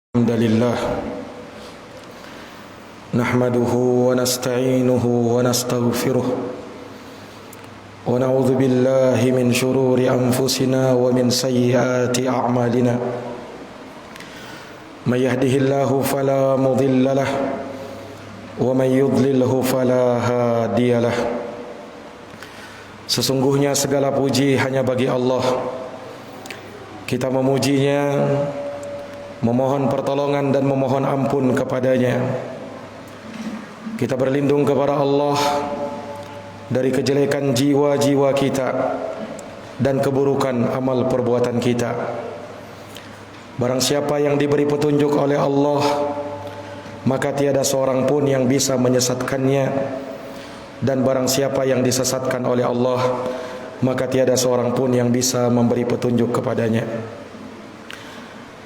الحمد لله نحمده ونستعينه ونستغفره ونعوذ بالله من شرور أنفسنا ومن سيئات أعمالنا من يهده الله فلا مضل له ومن يضلله فلا هادي له. Sesungguhnya segala puji hanya bagi Allah. Kita memujinya, memohon pertolongan dan memohon ampun kepadanya. Kita berlindung kepada Allah dari kejelekan jiwa-jiwa kita dan keburukan amal perbuatan kita. Barang siapa yang diberi petunjuk oleh Allah, maka tiada seorang pun yang bisa menyesatkannya. Dan barang siapa yang disesatkan oleh Allah, maka tiada seorang pun yang bisa memberi petunjuk kepadanya.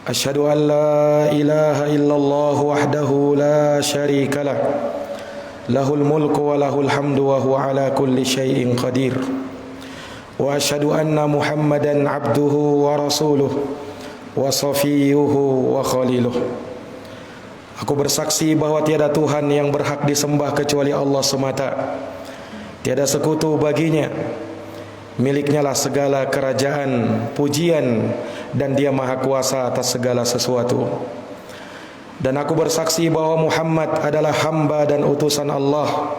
Asyhadu an la ilaha illallah wahdahu la syarika lah, lahul mulku wa lahul hamdu wa huwa ala kulli syai'in qadir. Wa asyhadu anna Muhammadan abduhu wa rasuluh wa safiyuhu wa khaliluh. Aku bersaksi bahwa tiada Tuhan yang berhak disembah kecuali Allah semata. Tiada sekutu baginya. Miliknya lah segala kerajaan, pujian, dan dia maha kuasa atas segala sesuatu. Dan aku bersaksi bahwa Muhammad adalah hamba dan utusan Allah.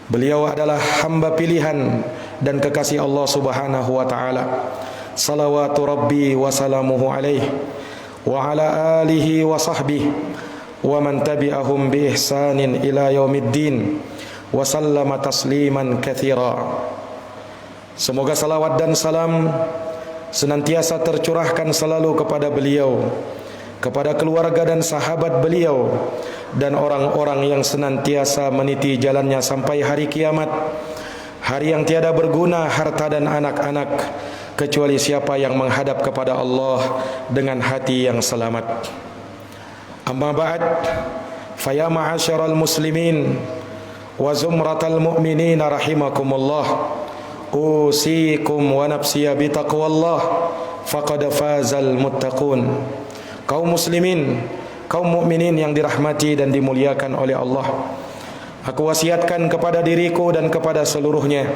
Beliau adalah hamba pilihan dan kekasih Allah subhanahu wa ta'ala. Salawatu Rabbi wa salamuhu alaihi wa ala alihi wa sahbihi wa man tabi'ahum bi ihsanin ila yaumiddin wa sallama tasliman katsira. Semoga salawat dan salam senantiasa tercurahkan selalu kepada beliau, kepada keluarga dan sahabat beliau, dan orang-orang yang senantiasa meniti jalannya sampai hari kiamat, hari yang tiada berguna harta dan anak-anak, kecuali siapa yang menghadap kepada Allah dengan hati yang selamat. Amma ba'd, faya ma'asyaral muslimin wa zumratal mu'minin rahimakumullah, usikum wa nafsiya bitaqwallah faqad fazal muttaqun. Kaum muslimin, kaum mukminin yang dirahmati dan dimuliakan oleh Allah, aku wasiatkan kepada diriku dan kepada seluruhnya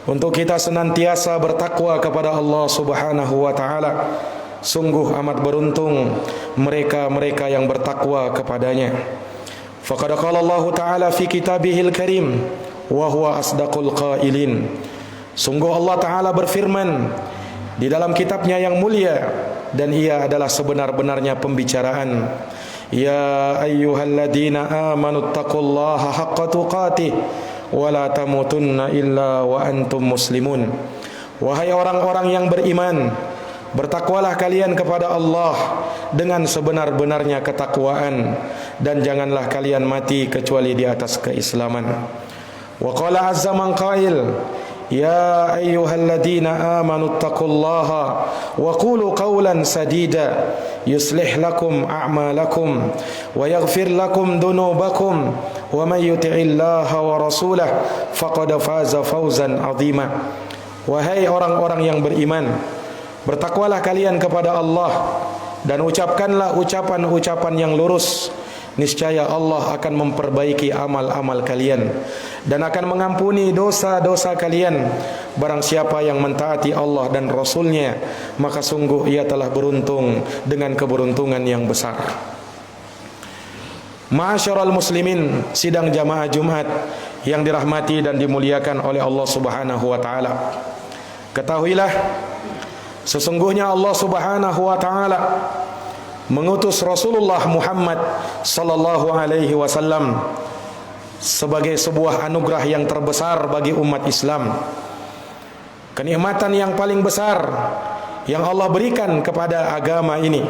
untuk kita senantiasa bertakwa kepada Allah subhanahu wa ta'ala. Sungguh amat beruntung mereka-mereka yang bertakwa kepadanya. Faqad qala Allah ta'ala fi kitabihil karim wa huwa asdaqul qailin. Sungguh Allah Ta'ala berfirman di dalam kitabnya yang mulia, dan ia adalah sebenar-benarnya pembicaraan. Ya ayyuhalladzina amanu taqullaha haqqa tuqatih wa la tamutunna illa wa antum muslimun. Wahai orang-orang yang beriman, bertakwalah kalian kepada Allah dengan sebenar-benarnya ketakwaan, dan janganlah kalian mati kecuali di atas keislaman. Wa qala azza man qail, ya ayyuhalladzina amanu taqullaha wa qulu qawlan sadida yuslih lakum a'malakum wa yaghfir lakum dunubakum wa may yuti'illaha wa rasulahu faqad faza fawzan 'azima. Wahai orang-orang yang beriman, bertakwalah kalian kepada Allah dan ucapkanlah ucapan-ucapan yang lurus. Niscaya Allah akan memperbaiki amal-amal kalian dan akan mengampuni dosa-dosa kalian. Barang siapa yang mentaati Allah dan Rasulnya, maka sungguh ia telah beruntung dengan keberuntungan yang besar. Ma'asyiral muslimin, sidang jamaah Jumat yang dirahmati dan dimuliakan oleh Allah subhanahu wa ta'ala, ketahuilah sesungguhnya Allah subhanahu wa ta'ala mengutus Rasulullah Muhammad sallallahu alaihi wasallam sebagai sebuah anugerah yang terbesar bagi umat Islam. Kenikmatan yang paling besar yang Allah berikan kepada agama ini,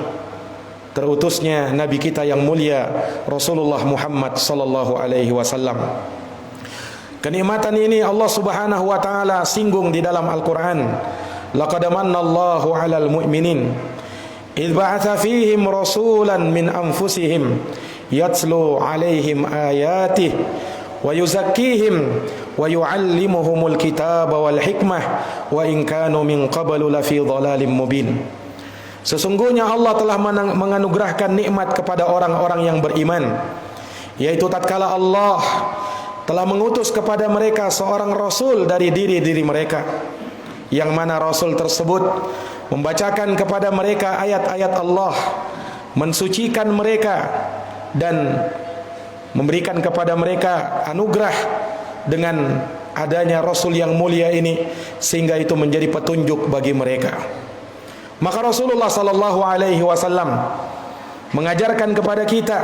terutusnya Nabi kita yang mulia Rasulullah Muhammad sallallahu alaihi wasallam. Kenikmatan ini Allah Subhanahu wa taala singgung di dalam Al-Qur'an. Laqad manallahu 'alal mu'minin idh ba'atha fihim rasulan min anfusihim yatlu 'alaihim ayatihi wa yuzakkihim wa yu'allimuhumul kitaba wal hikmah wa in kanu min qablu lafi dhalalin mubin. Sesungguhnya Allah telah menganugerahkan nikmat kepada orang-orang yang beriman, yaitu tatkala Allah telah mengutus kepada mereka seorang rasul dari diri-diri mereka, yang mana rasul tersebut membacakan kepada mereka ayat-ayat Allah, mensucikan mereka dan memberikan kepada mereka anugerah dengan adanya rasul yang mulia ini, sehingga itu menjadi petunjuk bagi mereka. Maka Rasulullah sallallahu alaihi wasallam mengajarkan kepada kita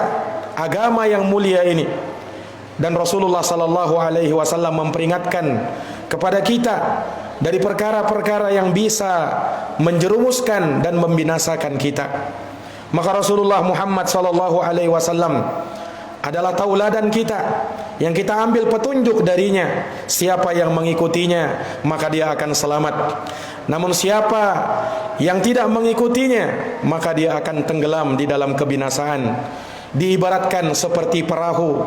agama yang mulia ini, dan Rasulullah sallallahu alaihi wasallam memperingatkan kepada kita dari perkara-perkara yang bisa menjerumuskan dan membinasakan kita. Maka Rasulullah Muhammad sallallahu alaihi wasallam adalah tauladan kita, yang kita ambil petunjuk darinya. Siapa yang mengikutinya maka dia akan selamat. Namun siapa yang tidak mengikutinya maka dia akan tenggelam di dalam kebinasaan. Diibaratkan seperti perahu,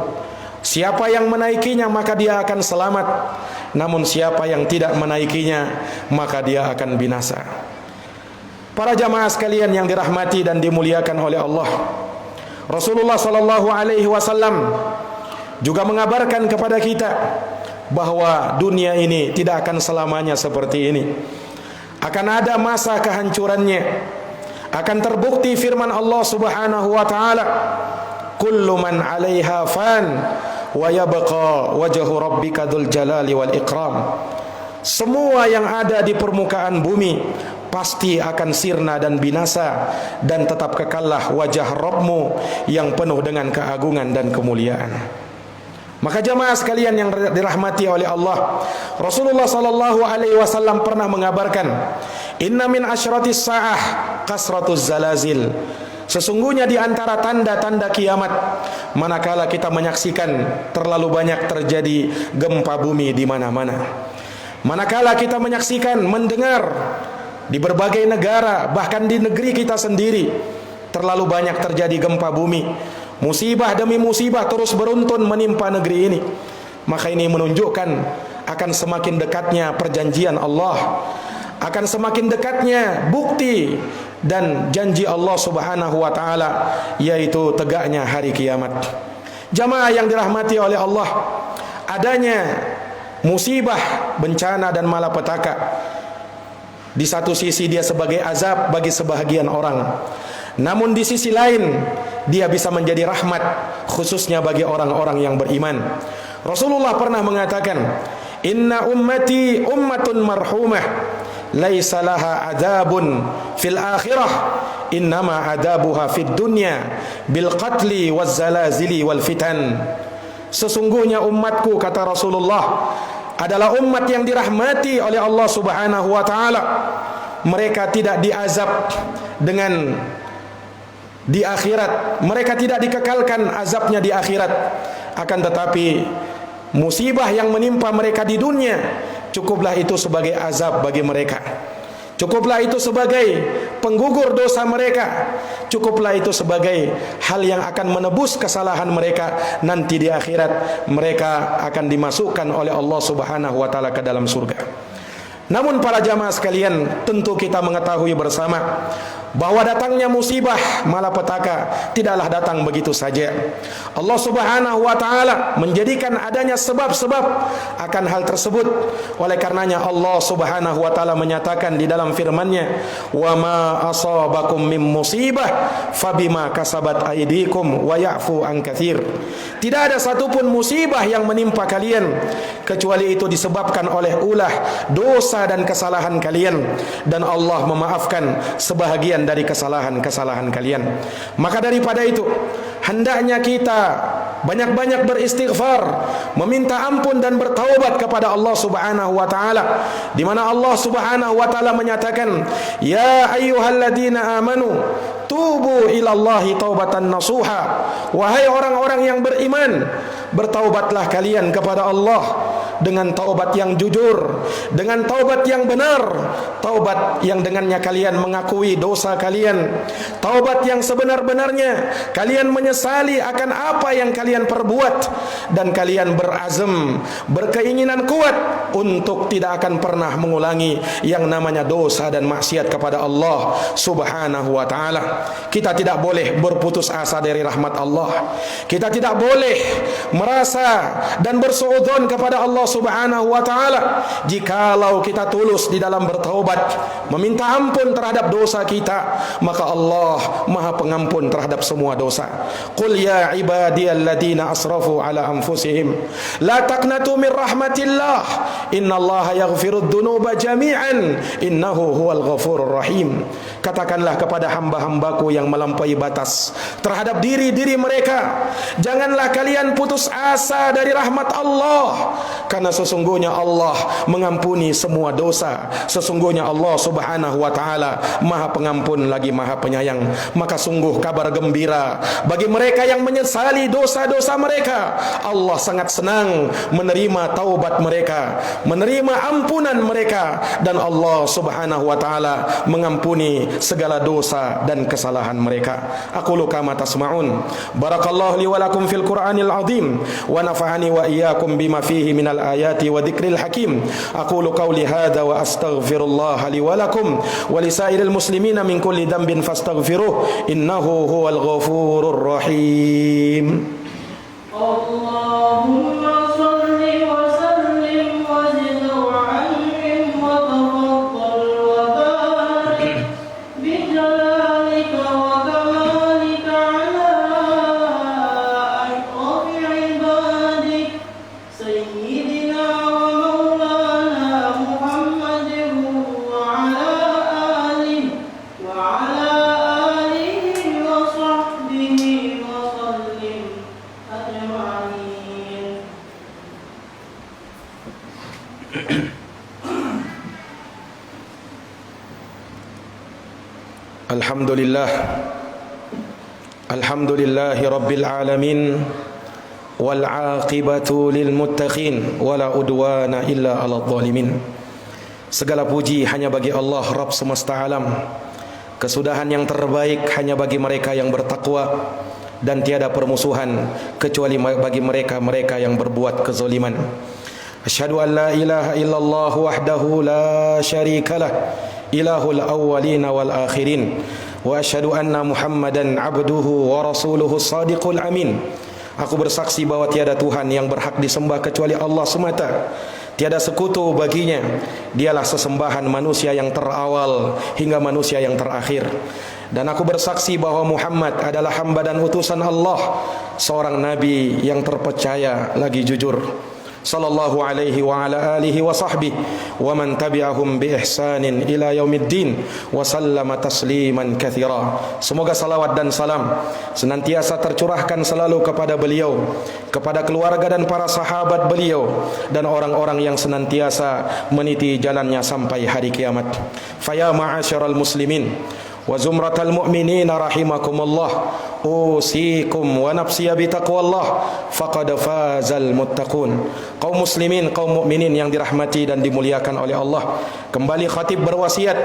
siapa yang menaikinya maka dia akan selamat, namun siapa yang tidak menaikinya maka dia akan binasa. Para jamaah sekalian yang dirahmati dan dimuliakan oleh Allah, Rasulullah sallallahu alaihi wasallam juga mengabarkan kepada kita bahwa dunia ini tidak akan selamanya seperti ini. Akan ada masa kehancurannya. Akan terbukti firman Allah Subhanahu wa taala, kullu man 'alaiha fan wa yabqa wajhu rabbika dzul jalali wal ikram. Semua yang ada di permukaan bumi pasti akan sirna dan binasa, dan tetap kekallah wajah Rabbmu yang penuh dengan keagungan dan kemuliaan. Maka jamaah sekalian yang dirahmati oleh Allah, Rasulullah sallallahu alaihi wasallam pernah mengabarkan, inna min asyratis saah kasratuz zalazil. Sesungguhnya di antara tanda-tanda kiamat, manakala kita menyaksikan terlalu banyak terjadi gempa bumi di mana-mana. Manakala kita menyaksikan, mendengar di berbagai negara, bahkan di negeri kita sendiri, terlalu banyak terjadi gempa bumi. Musibah demi musibah terus beruntun menimpa negeri ini. Maka ini menunjukkan akan semakin dekatnya perjanjian Allah, akan semakin dekatnya bukti dan janji Allah Subhanahu wa taala, yaitu tegaknya hari kiamat. Jamaah yang dirahmati oleh Allah, adanya musibah, bencana dan malapetaka, di satu sisi dia sebagai azab bagi sebahagian orang, namun di sisi lain dia bisa menjadi rahmat, khususnya bagi orang-orang yang beriman. Rasulullah pernah mengatakan, inna ummati ummatun marhumah, laisa laha adabun fil akhirah, innama adabuha fid dunya bil qatli waz zalazili wal fitan. Sesungguhnya umatku, kata Rasulullah, adalah umat yang dirahmati oleh Allah Subhanahu wa taala. Mereka tidak diazab dengan di akhirat, mereka tidak dikekalkan azabnya di akhirat, akan tetapi musibah yang menimpa mereka di dunia, cukuplah itu sebagai azab bagi mereka, cukuplah itu sebagai penggugur dosa mereka, cukuplah itu sebagai hal yang akan menebus kesalahan mereka. Nanti di akhirat mereka akan dimasukkan oleh Allah Subhanahu wa taala ke dalam surga. Namun para jamaah sekalian, tentu kita mengetahui bersama bahwa datangnya musibah malapetaka tidaklah datang begitu saja. Allah Subhanahu wa taala menjadikan adanya sebab-sebab akan hal tersebut. Oleh karenanya Allah Subhanahu wa taala menyatakan di dalam firman-Nya, "Wa ma asabakum min musibah fabima kasabat aydikum wa ya'fu an katsir." Tidak ada satupun musibah yang menimpa kalian kecuali itu disebabkan oleh ulah dosa dan kesalahan kalian, dan Allah memaafkan sebahagian dari kesalahan-kesalahan kalian. Maka daripada itu, hendaknya kita banyak-banyak beristighfar, meminta ampun dan bertaubat kepada Allah Subhanahu wa taala, di mana Allah Subhanahu wa taala menyatakan, ya ayyuhalladzina amanu tubu ilallahi taubatan nasuha. Wahai orang-orang yang beriman, bertaubatlah kalian kepada Allah dengan taubat yang jujur, dengan taubat yang benar, taubat yang dengannya kalian mengakui dosa kalian, taubat yang sebenar-benarnya kalian menyesali akan apa yang kalian perbuat, dan kalian berazam, berkeinginan kuat untuk tidak akan pernah mengulangi yang namanya dosa dan maksiat kepada Allah Subhanahu wa ta'ala. Kita tidak boleh berputus asa dari rahmat Allah. Kita tidak boleh merasa dan bersuudzon kepada Allah Subhanahu wa ta'ala. Jikalau kita tulus di dalam bertaubat, meminta ampun terhadap dosa kita, maka Allah Maha Pengampun terhadap semua dosa. Qul ya ibadiyalladzina asrafu ala anfusihim la taqnatu min rahmatillah innallaha yaghfirud dzunuba jami'an innahu huwal ghafurur rahim. Katakanlah kepada hamba-hambaku yang melampaui batas terhadap diri-diri mereka, janganlah kalian putus asa dari rahmat Allah, karena sesungguhnya Allah mengampuni semua dosa. Sesungguhnya Allah Subhanahu wa ta'ala Maha Pengampun lagi Maha Penyayang. Maka sungguh kabar gembira bagi mereka yang menyesali dosa-dosa mereka. Allah sangat senang menerima taubat mereka, menerima ampunan mereka, dan Allah Subhanahu wa ta'ala mengampuni segala dosa dan kesalahan mereka. Aqulu kama tasma'un. Barakallahu li wa lakum fil Qur'anil azim wa nafa'ani wa iyyakum bima fihi minal ayati wa dzikril hakim. Aqulu qawli hadza wa astaghfirullah li wa lakum wa lisairil muslimina min kulli dhanbin fastaghfiruh innahu huwal ghafurur rahim. Allahumma salli wa sallim wa zid wa an'im wa tafaddal wa barik bi jalalika wa kamalika ala ashrafi ibadik sayyidina wa maulana Muhammadin wa ala alihi wa sahbihi wa sallim ajma'in. Alhamdulillah, alhamdulillahi rabbil alamin, wal aqibatu lil muttaqin, wala udwana illa ala zalimin. Segala puji hanya bagi Allah Rabb semesta alam. Kesudahan yang terbaik hanya bagi mereka yang bertakwa, dan tiada permusuhan kecuali bagi mereka-mereka yang berbuat kezaliman. Asyhadu an la ilaha illallah wahdahu la syarikalah, ilahul awwalin wal akhirin, wa asyhadu anna Muhammadan abduhu wa rasuluhu sadiqul amin. Aku bersaksi bahwa tiada Tuhan yang berhak disembah kecuali Allah semata. Tiada sekutu baginya. Dialah sesembahan manusia yang terawal hingga manusia yang terakhir. Dan aku bersaksi bahwa Muhammad adalah hamba dan utusan Allah, seorang nabi yang terpercaya lagi jujur. Sallallahu alaihi wa ala alihi wa sahbihi wa man tabi'ahum bi ihsanin ila yaumiddin wa sallama tasliman katsira. Semoga salawat dan salam senantiasa tercurahkan selalu kepada beliau, kepada keluarga dan para sahabat beliau, dan orang-orang yang senantiasa meniti jalannya sampai hari kiamat. Faya ma'asyiral muslimin wa zumratal mu'minin rahimakumullah, usikum wa nafsiya bitaqwallah, faqad fazal muttaqun. Kaum muslimin, kaum mukminin yang dirahmati dan dimuliakan oleh Allah, kembali khatib berwasiat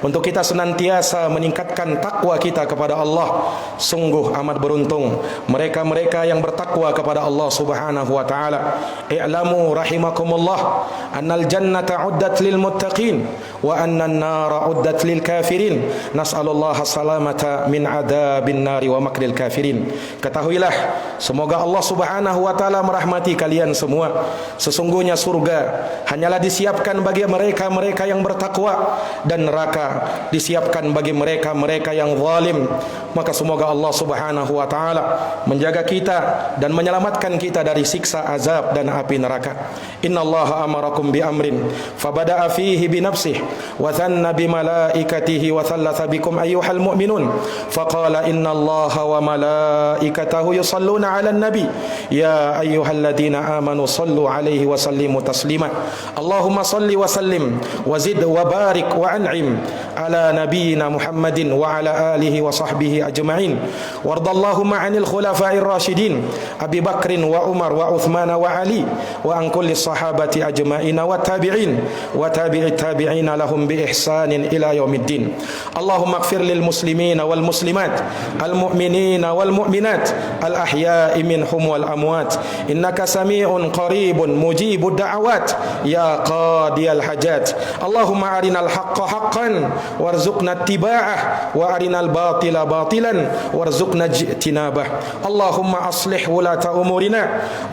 untuk kita senantiasa meningkatkan takwa kita kepada Allah. Sungguh amat beruntung mereka-mereka yang bertakwa kepada Allah Subhanahu wa taala. I'lamu rahimakumullah annal jannata uddat lil muttaqin wa annan nara uddat lil kafirin. Nas'alullah salamata min adabin nari wa makril kafirin. Ketahuilah, semoga Allah Subhanahu wa taala merahmati kalian semua. Sesungguhnya surga hanyalah disiapkan bagi mereka-mereka yang bertakwa, dan neraka disiapkan bagi mereka-mereka yang zalim. Maka semoga Allah Subhanahu wa taala menjaga kita dan menyelamatkan kita dari siksa azab dan api neraka. Innallaha amarakum bi amrin fabada'a fihi bi nafsihi wa dhanna bi malaikatihi wa thalatha bikum ayyuhal mu'minun faqala innallaha wa malaikatahu yusalluna 'alan nabi ya ayyuhalladzina amanu sallu alaihi wa sallimu taslima. Allahumma salli wa sallim wa وزد وبارك وأنعم على نبينا محمد وعلى آله وصحبه أجمعين وارض اللهم عن الخلفاء الراشدين أبي بكر وعمر وعثمان وعلي وعن كل الصحابة أجمعين والتابعين وتابع التابعين لهم بإحسان إلى يوم الدين اللهم اغفر للمسلمين والمسلمات المؤمنين والمؤمنات الأحياء منهم والأموات إنك سميع قريب مجيب الدعوات يا قاضي الحاجات اللهم أرنا الحق حقا وارزقنا اتباعه وأرنا الباطل باطلا وارزقنا اجتنابه اللهم أصلح ولاة أمورنا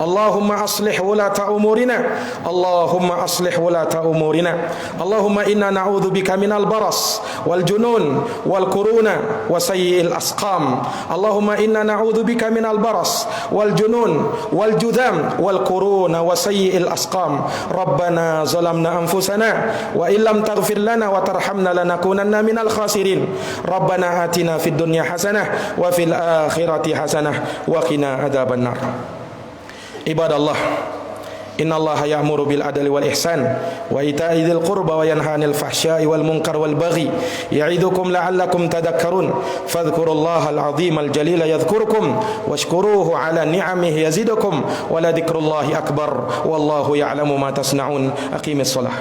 اللهم أصلح ولاة أمورنا اللهم أصلح ولاة أمورنا اللهم إنا نعوذ بك من البرص والجنون والكورونا وسيء الأسقام اللهم إنا نعوذ بك من البرص والجنون والجذام والكورونا وسيء الأسقام ربنا ظلمنا أنفسنا وإن لم تغفر لنا وترحمنا لنكونن من الخاسرين ربنا آتنا في الدنيا حسنة وفي الآخرة حسنة وقنا عذاب النار عباد الله إن الله يأمر بالعدل والإحسان وإيتاء ذي القربى وينهى عن الفحشاء والمنكر والبغي يعظكم لعلكم تذكرون فاذكروا الله العظيم الجليل يذكركم واشكروه على نعمه يزدكم ولذكر الله أكبر والله يعلم ما تصنعون أقيم الصلاة